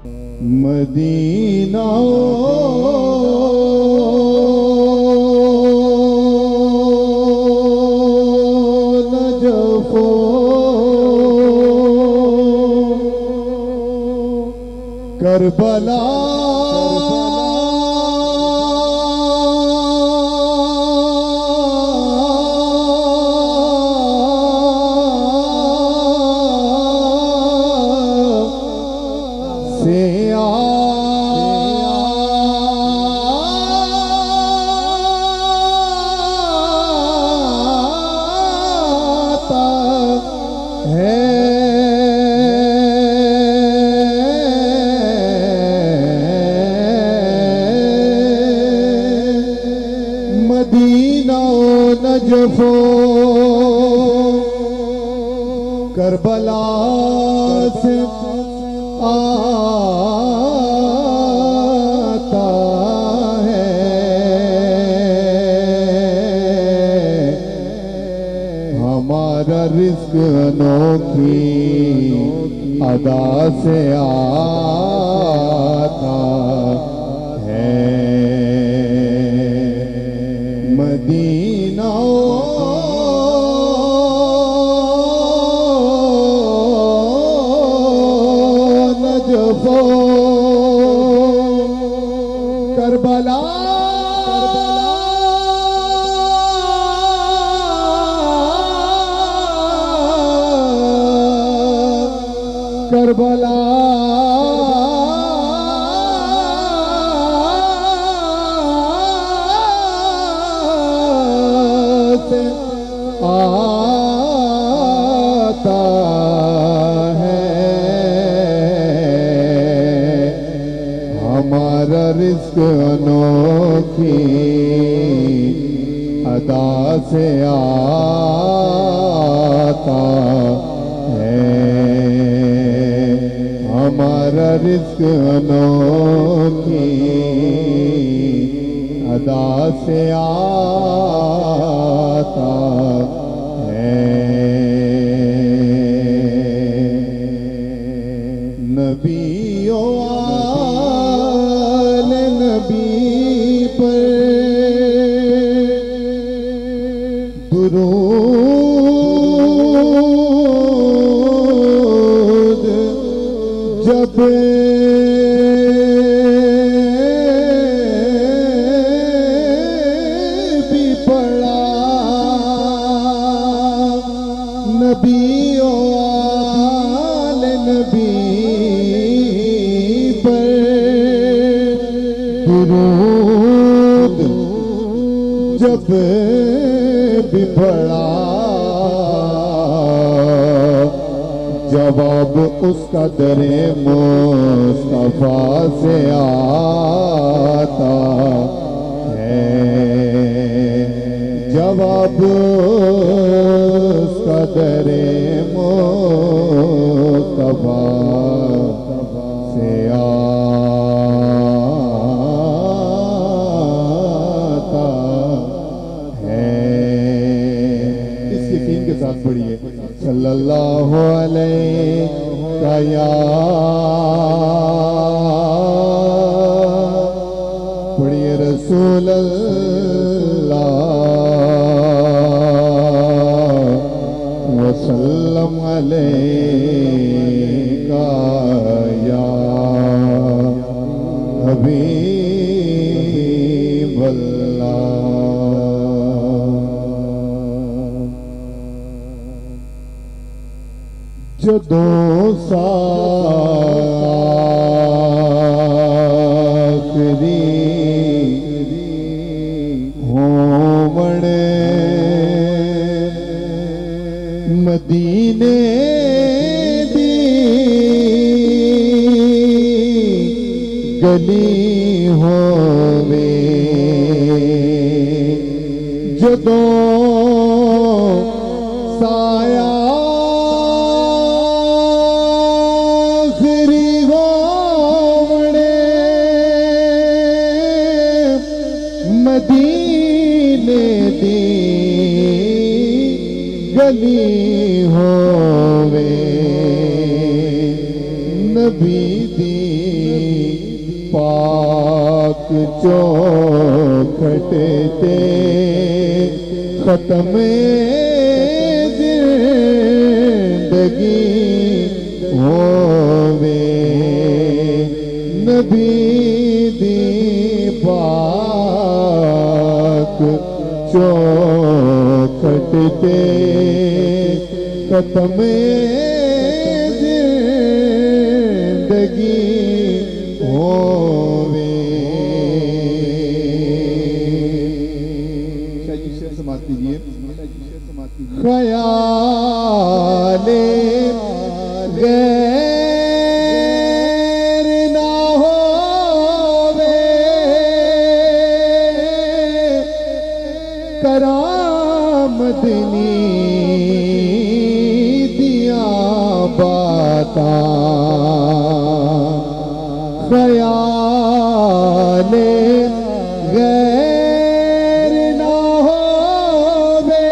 Medina नजफो Karbala नजफो Karbala से आता है हमारा रिज़्क़ अनोखी अदा से आता है मदीना नजफो करबला करबला आता है हमारा रिज़्क़ अनोखी अदा से आता है हमारा रिज़्क़ अनोखी अदा से आता है नबियों आले नबी पर दुरूद जब भी पढ़ा नबियों आले नबी पर दुरूद जब भी पढ़ा जवाब उसका दरे मुस्तफा से आता है जवाब उसका दरे मुस्तफा से आता है इस यकीन के साथ पढ़िए सल्लल्लाहु अलैहि या पढ़िए रसूल अल्लाह वसल्लम अलैका या हबीब अल्लाह जदों साखरी होवणे मदीने दी गली होवे जदों साया मदीने दी गली होवे नबी दी पाक चौखट ते खत्म जिंदगी होवे नबी दी पाक चौखट ते खत्म जिंदगी होवे। शेर समाप्त कीजिए। ख्याले गैर ना होवे करामदनी दिया बातां ख्याले गैर ना होवे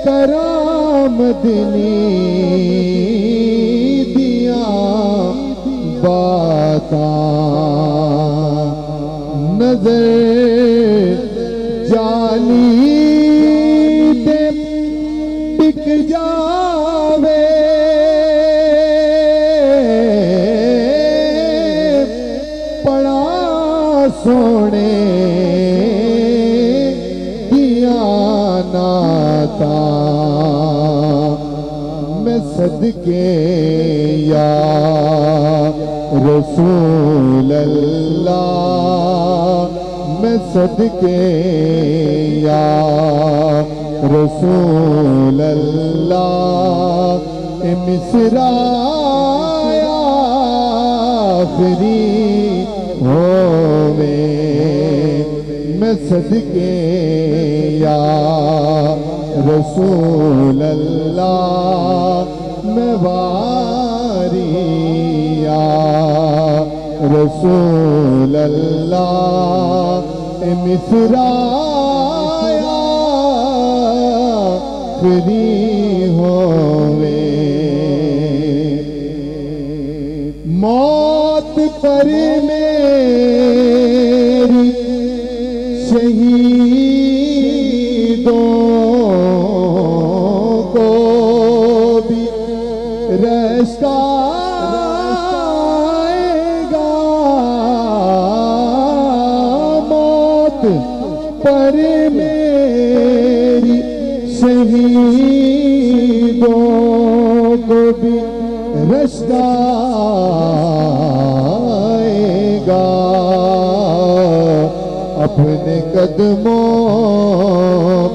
करामदनी दिया बातां नजर जाली ते टिक जावे बड़ा सोने दिया नाता मैं सदके या रसूल अल्लाह मैं सदके या रसूल अल्लाह मिसरा आखिरी होवे मैं सदके या रसूल अल्लाह मैं वारी या रसूल अल्लाह मिसरा आखिरी होवे मौत पर मेरी शहीदों को भी रश्का आएगा मौत पर मेरी शहीदों को भी रश्का आएगा अपने कदमों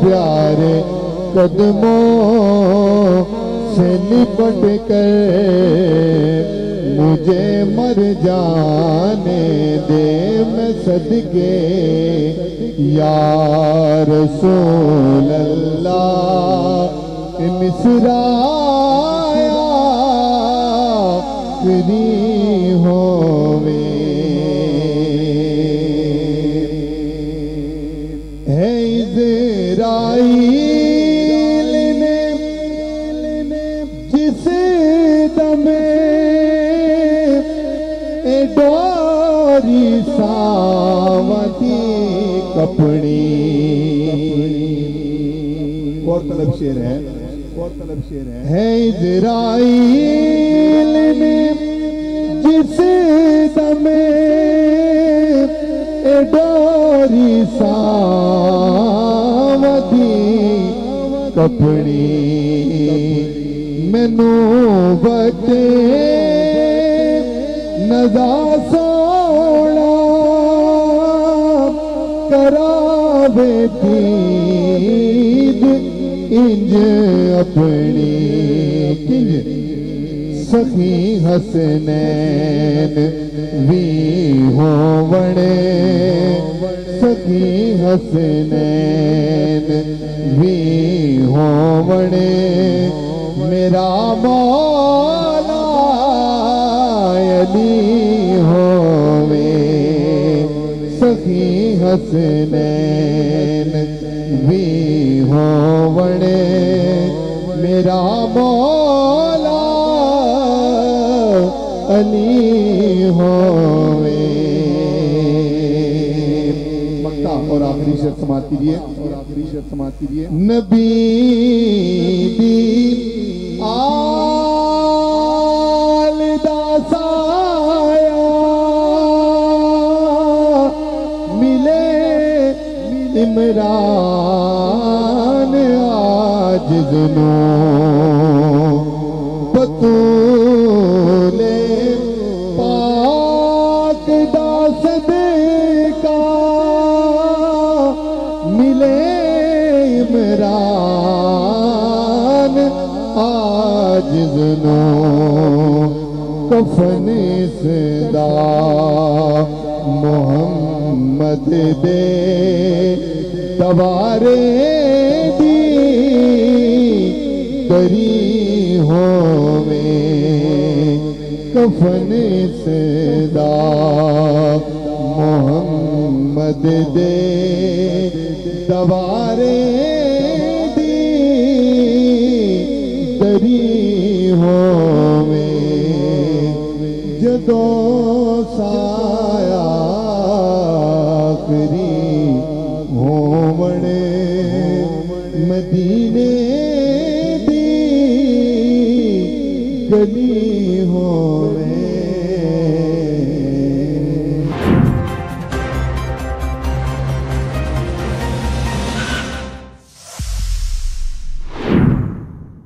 प्यारे कदमों से लिपट कर मुझे मर जाने दे मैं सदके या रसूल अल्लाह मिसरा आखिरी होवे है इज़राइल ने जिस दमे डोरी सावती कपड़ी गौरतलब शेर है इज़राइल ने जिस दमे डोरी सावती कपड़ी मैनू बचे नज़ा सोना करावे दीद इंज अपनी किंज सखी हसनैन भी होवणे सखी हसनैन भी होवणे मेरा मौला अली होवे सखी हसनैन भी होवणे मेरा मौला अली होवे। मक्ता और आखिरी शेर समाप्त कीजिए। नबी दी आल दा साया मिले इमरान आजिज़ नो बतूले पाक दा सदका मिले इमरान आजिज़ नो कफन सदा मोहम्मद दे तवारे दी करी होवे। कफन सदा मोहम्मद दे तवारे